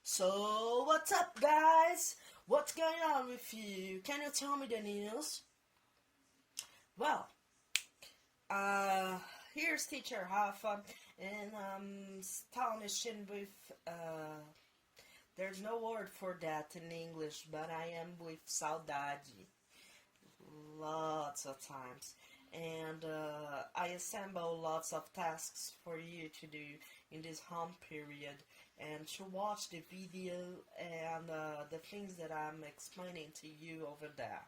So, what's up, guys? What's going on with you? Can you tell me the news? Well, uh, here's teacher Hafa, and I'm astonished with, there's no word for that in English, but I am with saudade. Lots of times. And I assemble lots of tasks for you to do in this home period and to watch the video and the things that I'm explaining to you over there.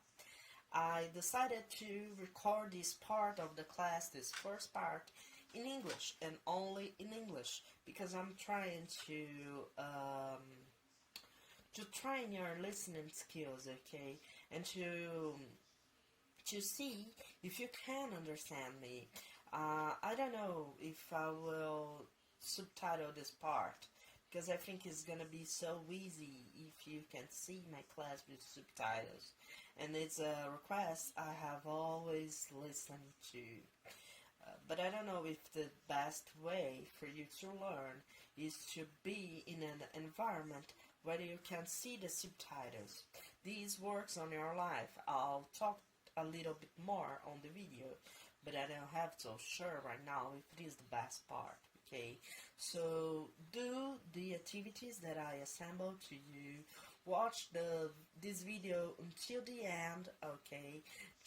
I decided to record this part of the class, this first part, in English and only in English because I'm trying to train your listening skills, okay, and to see if you can understand me. I don't know if I will subtitle this part because I think it's gonna be so easy if you can see my class with subtitles. And it's a request I have always listened to. But I don't know if the best way for you to learn is to be in an environment where you can see the subtitles. This works on your life. I'll talk a little bit more on the video, but I don't have to sure right now if it is the best part. Okay, so do the activities that I assembled to you. Watch this video until the end. Okay,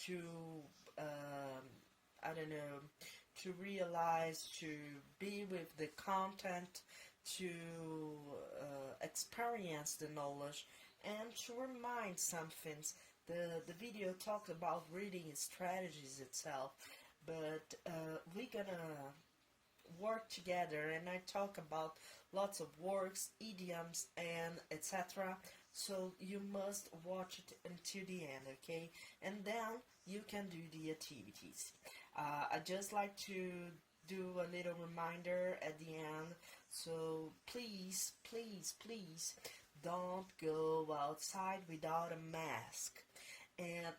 to I don't know, to realize, to be with the content, to experience the knowledge, and to remind some things. The video talked about reading strategies itself, but we're gonna work together and I talk about lots of words, idioms, and etc. So you must watch it until the end, okay? And then you can do the activities. I just like to do a little reminder at the end. So please, please, please don't go outside without a mask. And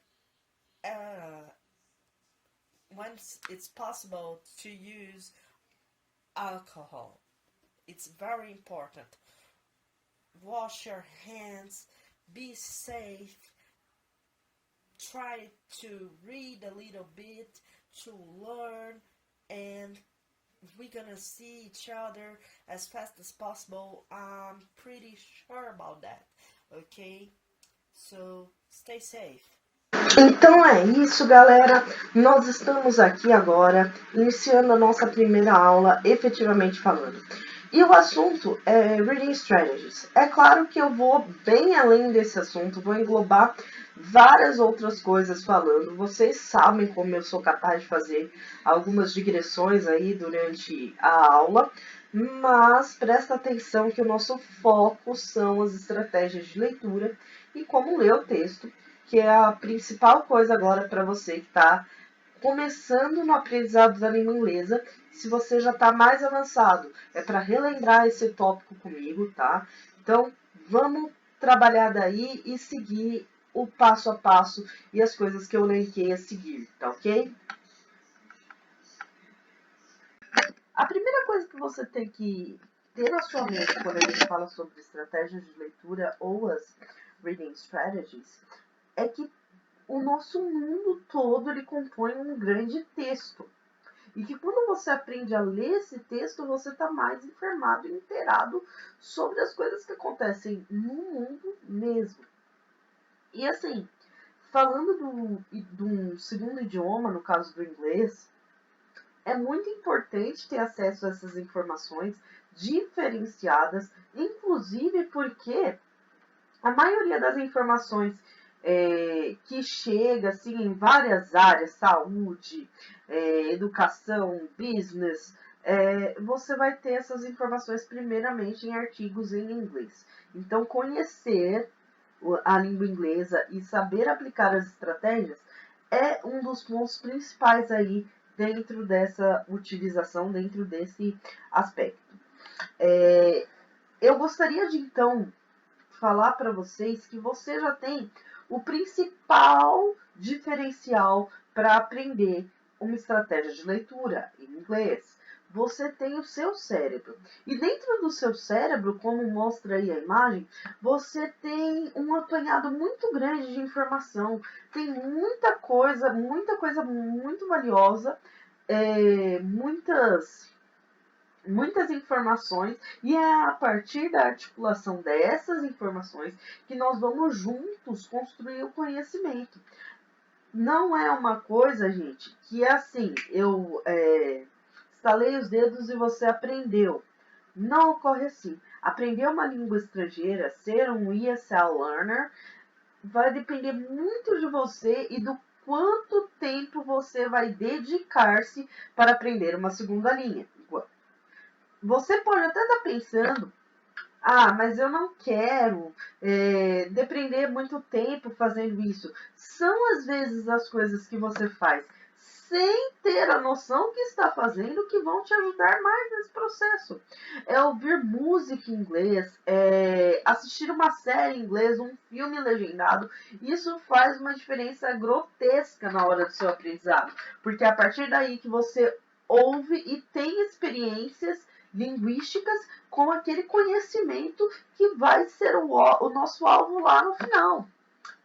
once it's possible to use alcohol, it's very important. Wash your hands, be safe, try to read a little bit, to learn, and we're gonna see each other as fast as possible. I'm pretty sure about that, okay? So, stay safe. Então é isso, galera. Nós estamos aqui agora, iniciando a nossa primeira aula, efetivamente falando. E o assunto é Reading Strategies. É claro que eu vou bem além desse assunto, vou englobar várias outras coisas falando. Vocês sabem como eu sou capaz de fazer algumas digressões aí durante a aula, mas presta atenção que o nosso foco são as estratégias de leitura e como ler o texto, que é a principal coisa agora para você que está começando no aprendizado da língua inglesa. Se você já está mais avançado, é para relembrar esse tópico comigo, tá? Então, vamos trabalhar daí e seguir o passo a passo e as coisas que eu elenquei a seguir, tá ok? A primeira coisa que você tem que ter na sua mente quando a gente fala sobre estratégias de leitura ou as reading strategies é que o nosso mundo todo ele compõe um grande texto. E que quando você aprende a ler esse texto, você está mais informado e inteirado sobre as coisas que acontecem no mundo mesmo. E assim, falando de um segundo idioma, no caso do inglês, é muito importante ter acesso a essas informações diferenciadas, inclusive porque a maioria das informações que chega assim, em várias áreas, saúde, educação, business, você vai ter essas informações primeiramente em artigos em inglês. Então, conhecer a língua inglesa e saber aplicar as estratégias é um dos pontos principais aí dentro dessa utilização, dentro desse aspecto. Eu gostaria de, então, falar para vocês que você já tem o principal diferencial para aprender uma estratégia de leitura em inglês. você tem o seu cérebro. E dentro do seu cérebro, como mostra aí a imagem, você tem um apanhado muito grande de informação. Tem muita coisa muito valiosa, muitas informações, e é a partir da articulação dessas informações que nós vamos juntos construir o conhecimento. Não é uma coisa, gente, que é assim, eu estalei os dedos e você aprendeu. Não ocorre assim. Aprender uma língua estrangeira, ser um ESL learner, vai depender muito de você e do quanto tempo você vai dedicar-se para aprender uma segunda língua. Você pode até estar pensando, mas eu não quero depender muito tempo fazendo isso. São às vezes as coisas que você faz sem ter a noção que está fazendo que vão te ajudar mais nesse processo. É ouvir música em inglês, assistir uma série em inglês, um filme legendado. Isso faz uma diferença grotesca na hora do seu aprendizado, porque é a partir daí que você ouve e tem experiências linguísticas com aquele conhecimento que vai ser o nosso alvo lá no final,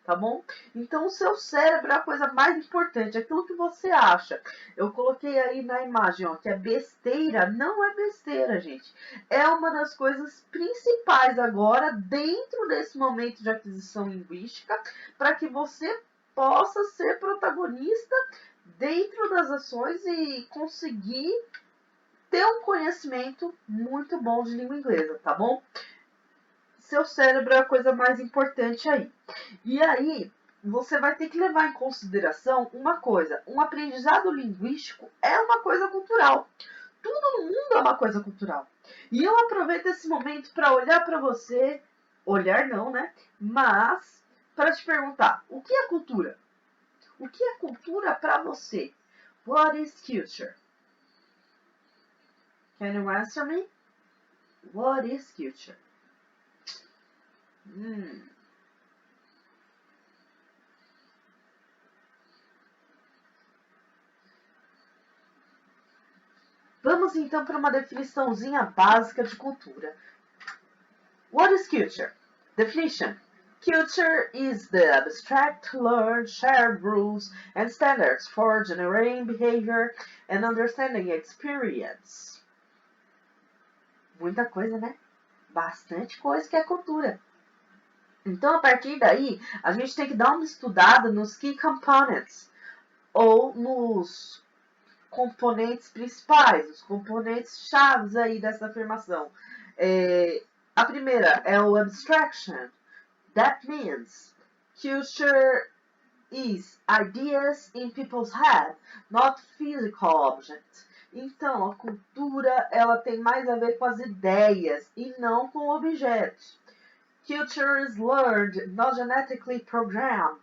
tá bom? Então, o seu cérebro é a coisa mais importante, aquilo que você acha. Eu coloquei aí na imagem, ó, que é besteira, não é besteira, gente. É uma das coisas principais agora, dentro desse momento de aquisição linguística, para que você possa ser protagonista dentro das ações e conseguir ter um conhecimento muito bom de língua inglesa, tá bom? Seu cérebro é a coisa mais importante aí. E aí, você vai ter que levar em consideração uma coisa: um aprendizado linguístico é uma coisa cultural. Tudo no mundo é uma coisa cultural. E eu aproveito esse momento para olhar para você, olhar não, né? Mas para te perguntar: o que é cultura? O que é cultura para você? What is culture? Can you answer me? What is culture? Vamos então para uma definiçãozinha básica de cultura. What is culture? Definition. Culture is the abstract, learned, shared rules and standards for generating behavior and understanding experience. Muita coisa, né? Bastante coisa que é cultura. Então, a partir daí, a gente tem que dar uma estudada nos key components, ou nos componentes principais, os componentes chaves aí dessa afirmação. A primeira é o abstraction. That means culture is ideas in people's head, not physical objects. Então, a cultura ela tem mais a ver com as ideias e não com objetos. Culture is learned, not genetically programmed.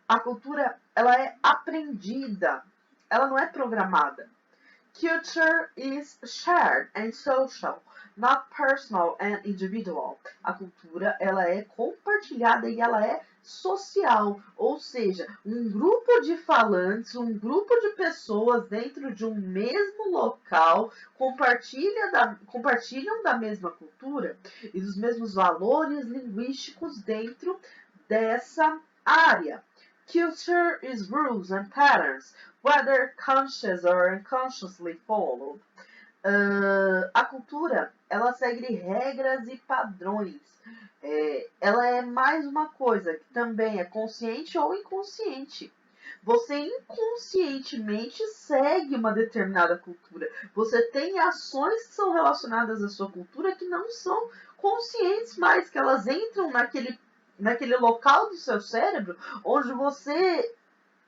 A cultura ela é aprendida, ela não é programada. Culture is shared and social, not personal and individual. A cultura ela é compartilhada e ela é social, ou seja, um grupo de falantes, um grupo de pessoas dentro de um mesmo local compartilham da mesma cultura e dos mesmos valores linguísticos dentro dessa área. Culture is rules and patterns, whether conscious or unconsciously followed. A cultura, ela segue regras e padrões. Ela é mais uma coisa que também é consciente ou inconsciente. Você inconscientemente segue uma determinada cultura. Você tem ações que são relacionadas à sua cultura que não são conscientes mais, que elas entram naquele local do seu cérebro onde você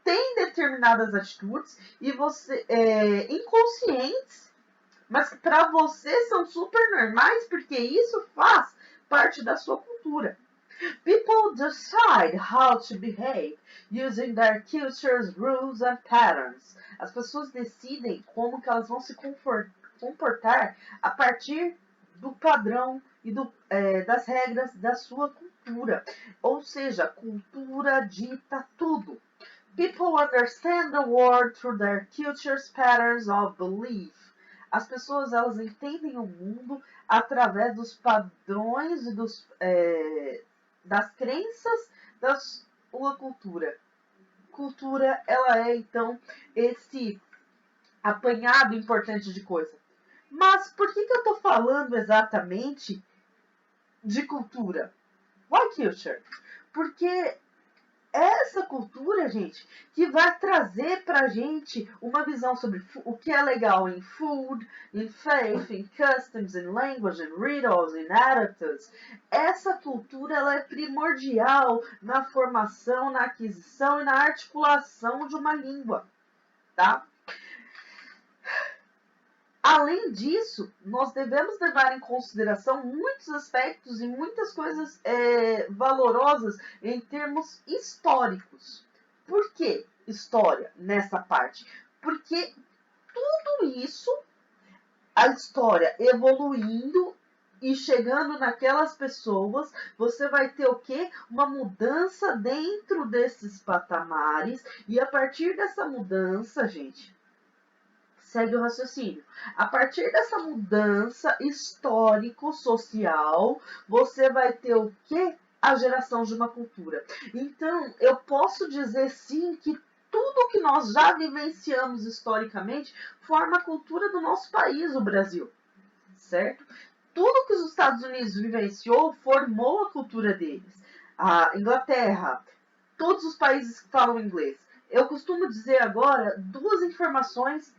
tem determinadas atitudes e você inconscientes, mas que para você são super normais porque isso faz parte da sua cultura. People decide how to behave using their culture's rules and patterns. As pessoas decidem como que elas vão se comportar a partir do padrão e das regras da sua cultura. Ou seja, a cultura dita tudo. People understand the world through their culture's patterns of belief. As pessoas, elas entendem o mundo através dos padrões e das crenças da sua cultura. Cultura, ela é, então, esse apanhado importante de coisa. Mas por que eu estou falando exatamente de cultura? Why culture? Porque essa cultura, gente, que vai trazer pra gente uma visão sobre o que é legal em food, em faith, em customs, em language, em riddles, em attitudes. Essa cultura, ela é primordial na formação, na aquisição e na articulação de uma língua, tá? Além disso, nós devemos levar em consideração muitos aspectos e muitas coisas valorosas em termos históricos. Por que história nessa parte? Porque tudo isso, a história evoluindo e chegando naquelas pessoas, você vai ter o quê? Uma mudança dentro desses patamares, e a partir dessa mudança, gente, segue o raciocínio. A partir dessa mudança histórico-social, você vai ter o quê? A geração de uma cultura. Então, eu posso dizer sim que tudo que nós já vivenciamos historicamente forma a cultura do nosso país, o Brasil. Certo? Tudo que os Estados Unidos vivenciou formou a cultura deles. A Inglaterra, todos os países que falam inglês. Eu costumo dizer agora duas informações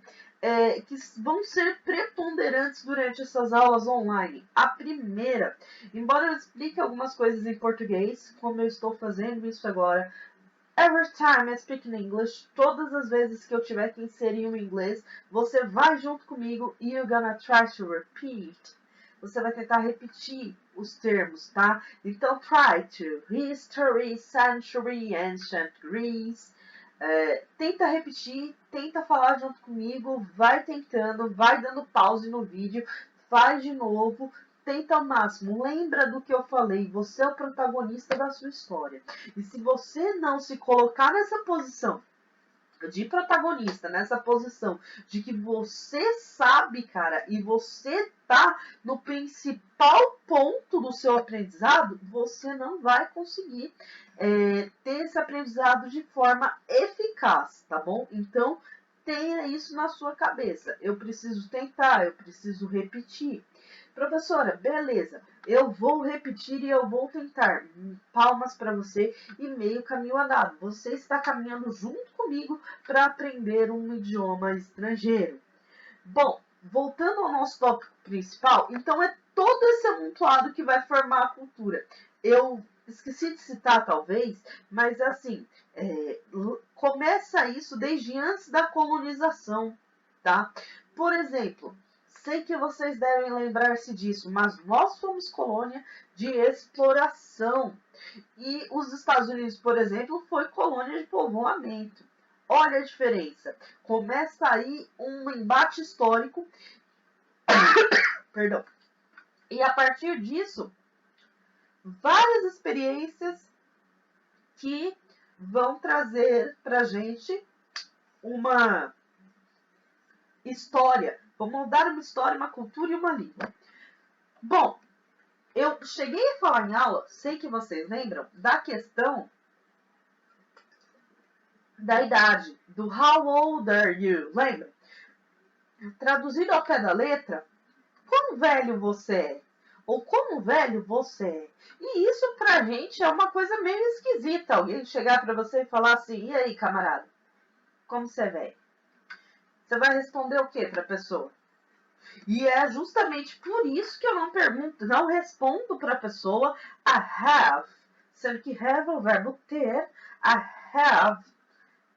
que vão ser preponderantes durante essas aulas online. A primeira, embora eu explique algumas coisas em português, como eu estou fazendo isso agora, every time I speak in English, todas as vezes que eu tiver que inserir um inglês, você vai junto comigo e you're gonna try to repeat. Você vai tentar repetir os termos, tá? Então, try to. History, century, ancient Greece. Tenta repetir, tenta falar junto comigo, vai tentando, vai dando pause no vídeo, faz de novo, tenta ao máximo. Lembra do que eu falei, você é o protagonista da sua história. E se você não se colocar nessa posição de protagonista, nessa posição de que você sabe, cara, e você tá no principal ponto do seu aprendizado, você não vai conseguir ter esse aprendizado de forma eficaz, tá bom? Então, tenha isso na sua cabeça. Eu preciso tentar, eu preciso repetir. Professora, beleza, eu vou repetir e eu vou tentar. Palmas para você e meio caminho andado. Você está caminhando junto comigo para aprender um idioma estrangeiro. Bom, voltando ao nosso tópico principal, então é todo esse amontoado que vai formar a cultura. Eu esqueci de citar, talvez, mas assim, começa isso desde antes da colonização, tá? Por exemplo, sei que vocês devem lembrar-se disso, mas nós fomos colônia de exploração. E os Estados Unidos, por exemplo, foi colônia de povoamento. Olha a diferença. Começa aí um embate histórico. Perdão. E a partir disso, várias experiências que vão trazer pra gente uma história. Vamos dar uma história, uma cultura e uma língua. Bom, eu cheguei a falar em aula, sei que vocês lembram, da questão da idade, do how old are you, lembra? Traduzido ao pé da letra, quão velho você é? Ou como velho você é? E isso pra gente é uma coisa meio esquisita. Alguém chegar pra você e falar assim, e aí, camarada? Como você é velho? Você vai responder o que pra pessoa? E é justamente por isso que eu não respondo pra pessoa I have, sendo que have é o verbo ter, I have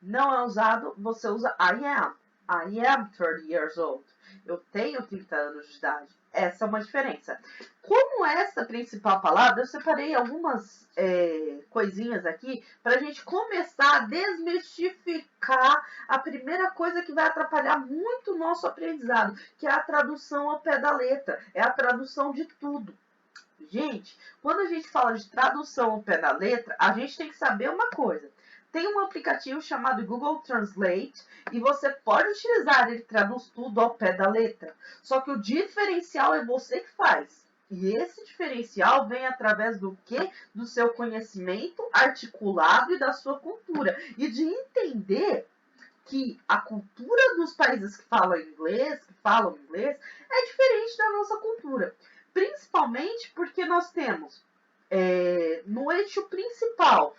não é usado, você usa I am. I am 30 years old. Eu tenho 30 anos de idade. Essa é uma diferença. Como essa principal palavra, eu separei algumas coisinhas aqui para a gente começar a desmistificar a primeira coisa que vai atrapalhar muito o nosso aprendizado, que é a tradução ao pé da letra. É a tradução de tudo. Gente, quando a gente fala de tradução ao pé da letra, a gente tem que saber uma coisa. Tem um aplicativo chamado Google Translate e você pode utilizar, ele traduz tudo ao pé da letra. Só que o diferencial é você que faz. E esse diferencial vem através do quê? Do seu conhecimento articulado e da sua cultura. E de entender que a cultura dos países que falam inglês, é diferente da nossa cultura. Principalmente porque nós temos no eixo principal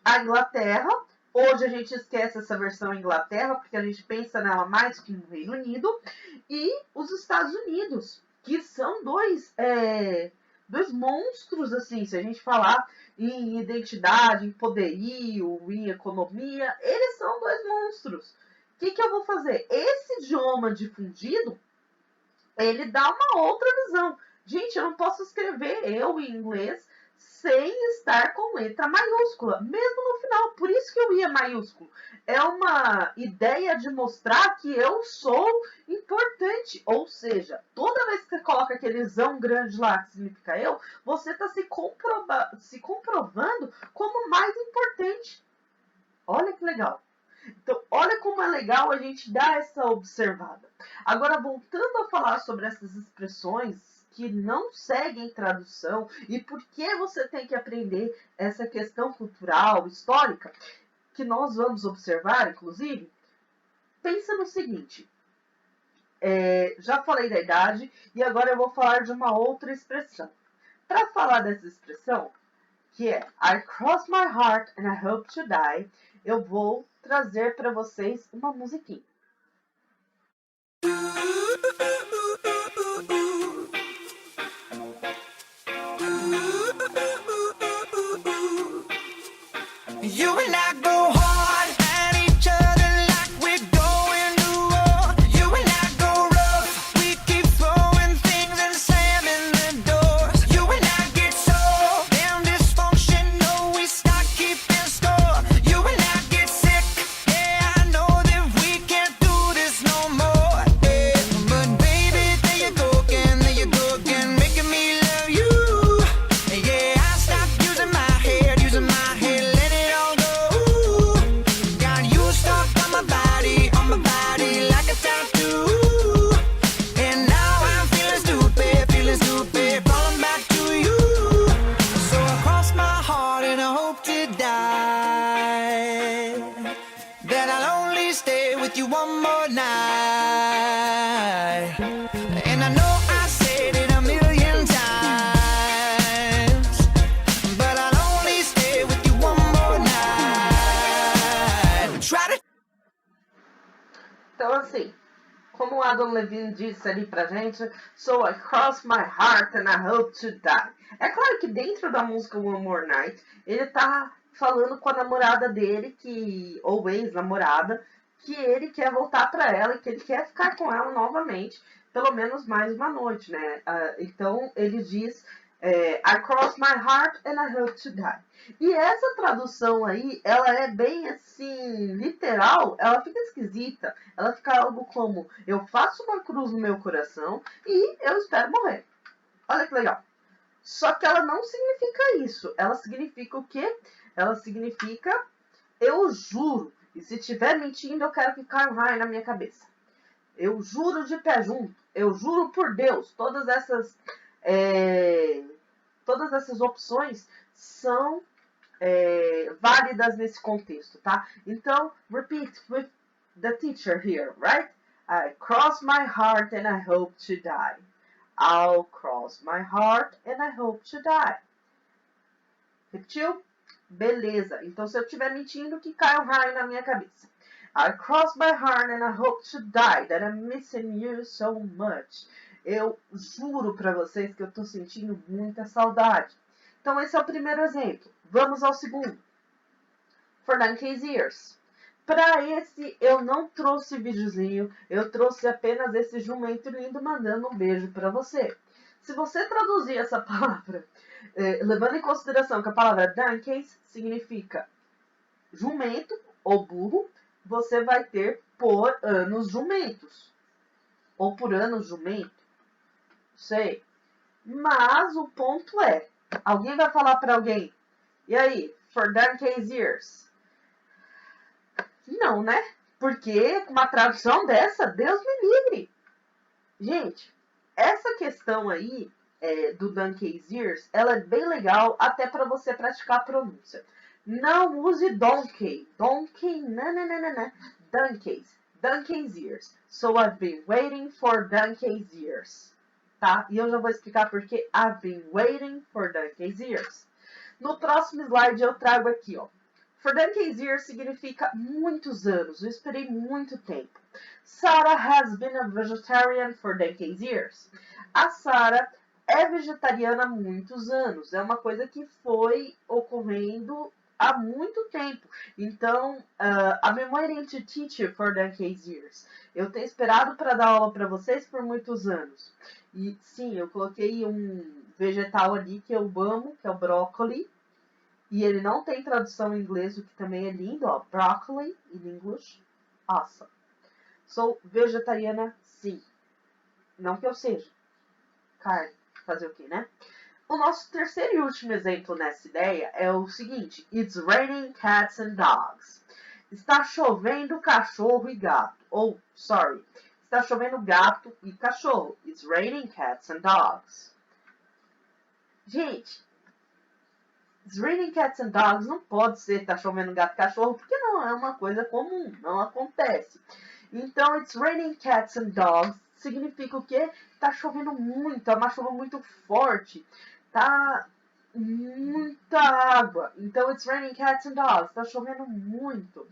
a Inglaterra. Hoje a gente esquece essa versão Inglaterra, porque a gente pensa nela mais que no Reino Unido. E os Estados Unidos, que são dois monstros, assim, se a gente falar em identidade, em poderio, em economia, eles são dois monstros. O que eu vou fazer? Esse idioma difundido, ele dá uma outra visão. Gente, eu não posso escrever eu em inglês sem estar com letra maiúscula, mesmo no final. Por isso que eu ia maiúsculo. É uma ideia de mostrar que eu sou importante. Ou seja, toda vez que você coloca aquele zão grande lá, que significa eu, você está se comprovando como mais importante. Olha que legal. Então, olha como é legal a gente dar essa observada. Agora, voltando a falar sobre essas expressões que não seguem tradução e por que você tem que aprender essa questão cultural, histórica, que nós vamos observar, inclusive, pensa no seguinte. Já falei da idade e agora eu vou falar de uma outra expressão. Para falar dessa expressão, que é I cross my heart and I hope to die, eu vou trazer para vocês uma musiquinha. You and I go hard at each other like we're going to war. You and I go rough, we keep throwing things and slamming the doors. You and I get so damn dysfunctional, we start keeping score. You and I get sick, yeah, I know that we can't do this no more. Yeah. But baby, there you go again, making me love you. Yeah, I stopped using my head, let it all go. Got you stuck on my body like a tattoo. And now I'm feeling stupid, falling back to you. So I cross my heart and I hope to die, that I'll only stay with you one more night. And I know I said it a million times, but I'll only stay with you one more night. Try to. Então, assim, como o Adam Levine disse ali pra gente, so I cross my heart and I hope to die. É claro que dentro da música One More Night, ele tá falando com a namorada dele, ou ex-namorada, que ele quer voltar pra ela e que ele quer ficar com ela novamente, pelo menos mais uma noite, né? Então, ele diz, I cross my heart and I hope to die. E essa tradução aí, ela é bem assim, literal, ela fica esquisita. Ela fica algo como, eu faço uma cruz no meu coração e eu espero morrer. Olha que legal. Só que ela não significa isso. Ela significa o quê? Ela significa, eu juro. E se estiver mentindo, eu quero que caia um raio na minha cabeça. Eu juro de pé junto. Eu juro por Deus. Todas essas opções são válidas nesse contexto, tá? Então, repeat with the teacher here, right? I cross my heart and I hope to die. I'll cross my heart and I hope to die. Repetiu? Beleza. Então, se eu estiver mentindo, que caia um raio na minha cabeça. I cross my heart and I hope to die, that I'm missing you so much. Eu juro para vocês que eu tô sentindo muita saudade. Então, esse é o primeiro exemplo. Vamos ao segundo. For 90 years. Para esse, eu não trouxe videozinho, eu trouxe apenas esse jumento lindo mandando um beijo para você. Se você traduzir essa palavra, levando em consideração que a palavra donkeys significa jumento ou burro, você vai ter por anos jumentos. Ou por anos jumento. Sei. Mas o ponto é, alguém vai falar para alguém, e aí, for 10 years, Não, né? Porque com uma tradução dessa, Deus me livre. Gente, essa questão aí do donkey's ears, ela é bem legal até para você praticar a pronúncia. Não use donkey. Donkey, não. Donkey's ears. So I've been waiting for donkey's ears. Tá? E eu já vou explicar porque I've been waiting for donkey's ears. No próximo slide eu trago aqui, ó. For donkey's ears significa muitos anos. Eu esperei muito tempo. Sarah has been a vegetarian for donkey's ears. A Sarah é vegetariana há muitos anos. É uma coisa que foi ocorrendo há muito tempo. Então, I've been waiting to teach you for donkey's ears. Eu tenho esperado para dar aula para vocês por muitos anos. E sim, eu coloquei um vegetal ali que eu amo, que é o brócoli. E ele não tem tradução em inglês, o que também é lindo, ó. Broccoli in English. Awesome. Sou vegetariana, sim. Não que eu seja. Carne. Fazer o quê, né? O nosso terceiro e último exemplo nessa ideia é o seguinte. It's raining cats and dogs. Está chovendo cachorro e gato. Ou, sorry. Está chovendo gato e cachorro. It's raining cats and dogs. Gente, it's raining cats and dogs não pode ser está chovendo gato e cachorro, porque não é uma coisa comum, não acontece. Então, it's raining cats and dogs significa o quê? Tá chovendo muito, é uma chuva muito forte, tá muita água. Então, it's raining cats and dogs, tá chovendo muito.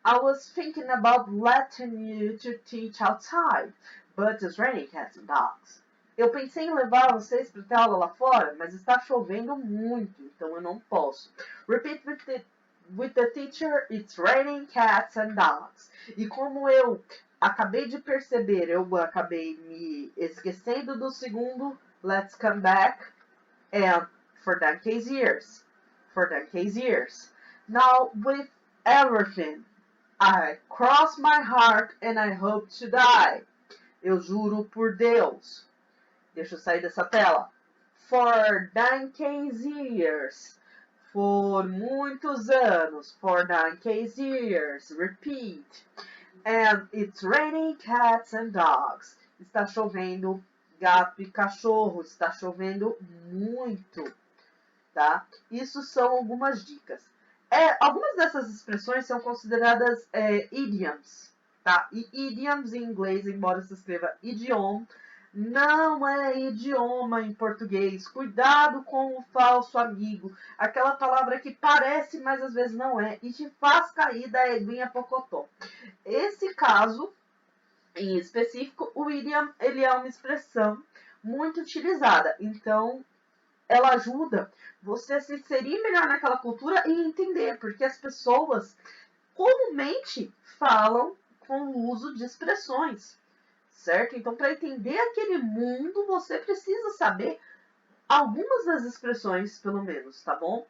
I was thinking about letting you to teach outside, but it's raining cats and dogs. Eu pensei em levar vocês para ter aula lá fora, mas está chovendo muito, então eu não posso. Repeat with the teacher, it's raining cats and dogs. E como eu acabei de perceber, eu acabei me esquecendo do segundo, let's come back, and for donkey's ears. For donkey's ears. Now, with everything, I cross my heart and I hope to die. Eu juro por Deus. Deixa eu sair dessa tela. For donkey's ears. Por muitos anos. For donkey's ears. Repeat. And it's raining cats and dogs. Está chovendo gato e cachorro. Está chovendo muito. Tá? Isso são algumas dicas. Algumas dessas expressões são consideradas idioms. Tá? E idioms em inglês, embora se escreva idioma, não é idioma em português. Cuidado com o falso amigo. Aquela palavra que parece, mas às vezes não é. E te faz cair da eguinha pocotó. Esse caso, em específico, o idiom, ele é uma expressão muito utilizada. Então, ela ajuda você a se inserir melhor naquela cultura e entender. Porque as pessoas comumente falam com o uso de expressões. Certo? Então, para entender aquele mundo, você precisa saber algumas das expressões, pelo menos, tá bom?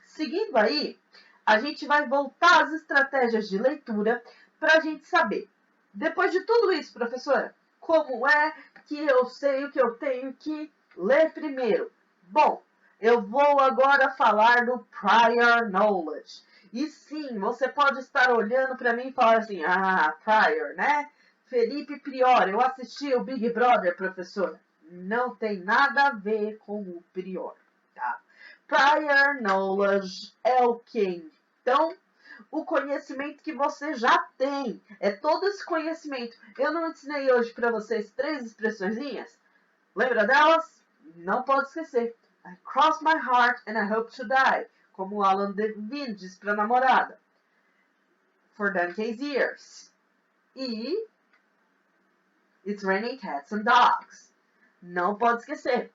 Seguindo aí, a gente vai voltar às estratégias de leitura para a gente saber. Depois de tudo isso, professora, como é que eu sei o que eu tenho que ler primeiro? Bom, eu vou agora falar do prior knowledge. E sim, você pode estar olhando para mim e falar assim, prior, né? Felipe Prior, eu assisti o Big Brother, professor. Não tem nada a ver com o Prior, tá? Prior knowledge é o quê? Então, o conhecimento que você já tem. É todo esse conhecimento. Eu não ensinei hoje para vocês 3 expressõezinhas? Lembra delas? Não pode esquecer. I cross my heart and I hope to die. Como o Alan Devine diz para a namorada. For donkey's ears. E it's raining cats and dogs. Não pode esquecer.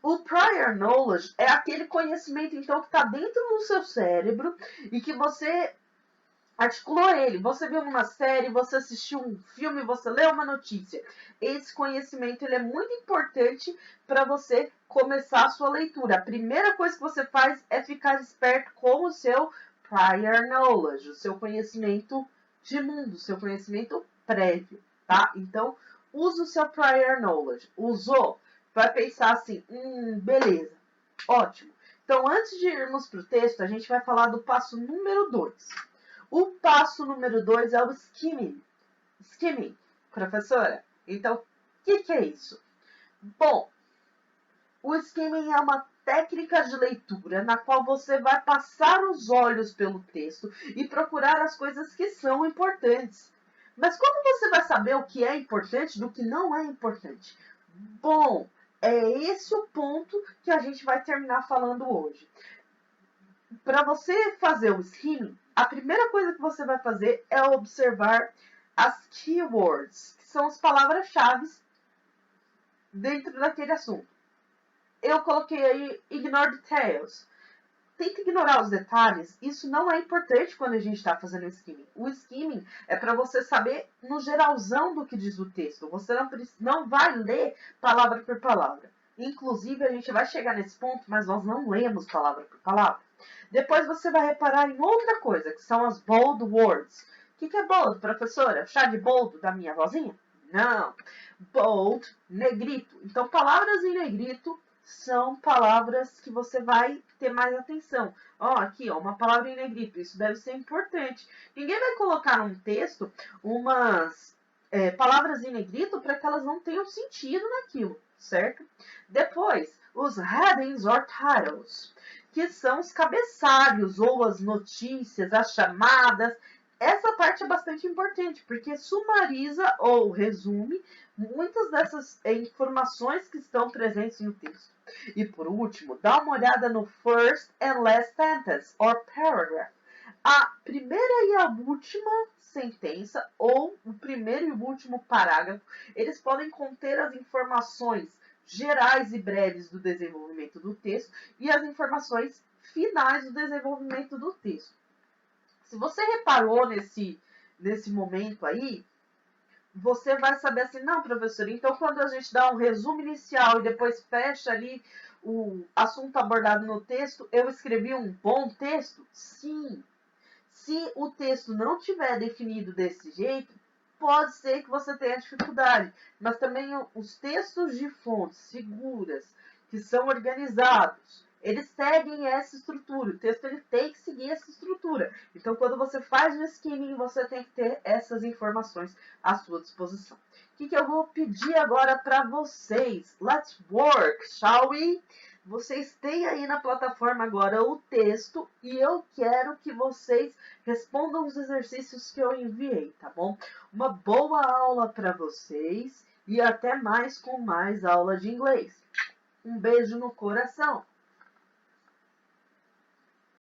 O prior knowledge é aquele conhecimento, então, que está dentro do seu cérebro e que você articulou ele. Você viu uma série, você assistiu um filme, você leu uma notícia. Esse conhecimento ele é muito importante para você começar a sua leitura. A primeira coisa que você faz é ficar esperto com o seu prior knowledge, o seu conhecimento de mundo, o seu conhecimento prévio. Tá? Então, use o seu prior knowledge. Usou? Vai pensar assim, beleza, ótimo. Então, antes de irmos para o texto, a gente vai falar do passo número 2. O passo número 2 é o skimming. Skimming, professora. Então, o que é isso? Bom, o skimming é uma técnica de leitura na qual você vai passar os olhos pelo texto e procurar as coisas que são importantes. Mas como você vai saber o que é importante do que não é importante? Bom, é esse o ponto que a gente vai terminar falando hoje. Para você fazer o skimming, a primeira coisa que você vai fazer é observar as keywords, que são as palavras-chave dentro daquele assunto. Eu coloquei aí ignore details. Tenta ignorar os detalhes. Isso não é importante quando a gente está fazendo o skimming. O skimming é para você saber no geralzão do que diz o texto. Você não vai ler palavra por palavra. Inclusive, a gente vai chegar nesse ponto, mas nós não lemos palavra por palavra. Depois você vai reparar em outra coisa, que são as bold words. O que é bold, professora? Chá de boldo da minha vozinha? Não. Bold, negrito. Então, palavras em negrito são palavras que você vai ter mais atenção. Aqui, uma palavra em negrito. Isso deve ser importante. Ninguém vai colocar num texto umas palavras em negrito para que elas não tenham sentido naquilo, certo? Depois, os headings or titles, que são os cabeçalhos ou as notícias, as chamadas. Essa parte é bastante importante, porque sumariza ou resume muitas dessas informações que estão presentes no texto. E por último, dá uma olhada no first and last sentence, or paragraph. A primeira e a última sentença, ou o primeiro e o último parágrafo, eles podem conter as informações gerais e breves do desenvolvimento do texto e as informações finais do desenvolvimento do texto. Se você reparou nesse momento aí, você vai saber assim, não, professor, então quando a gente dá um resumo inicial e depois fecha ali o assunto abordado no texto, eu escrevi um bom texto? Sim. Se o texto não tiver definido desse jeito, pode ser que você tenha dificuldade. Mas também os textos de fontes seguras, que são organizados, eles seguem essa estrutura. O texto ele tem que seguir essa estrutura. Então, quando você faz o skimming, você tem que ter essas informações à sua disposição. O que eu vou pedir agora para vocês? Let's work, shall we? Vocês têm aí na plataforma agora o texto e eu quero que vocês respondam os exercícios que eu enviei, tá bom? Uma boa aula para vocês e até mais com mais aula de inglês. Um beijo no coração!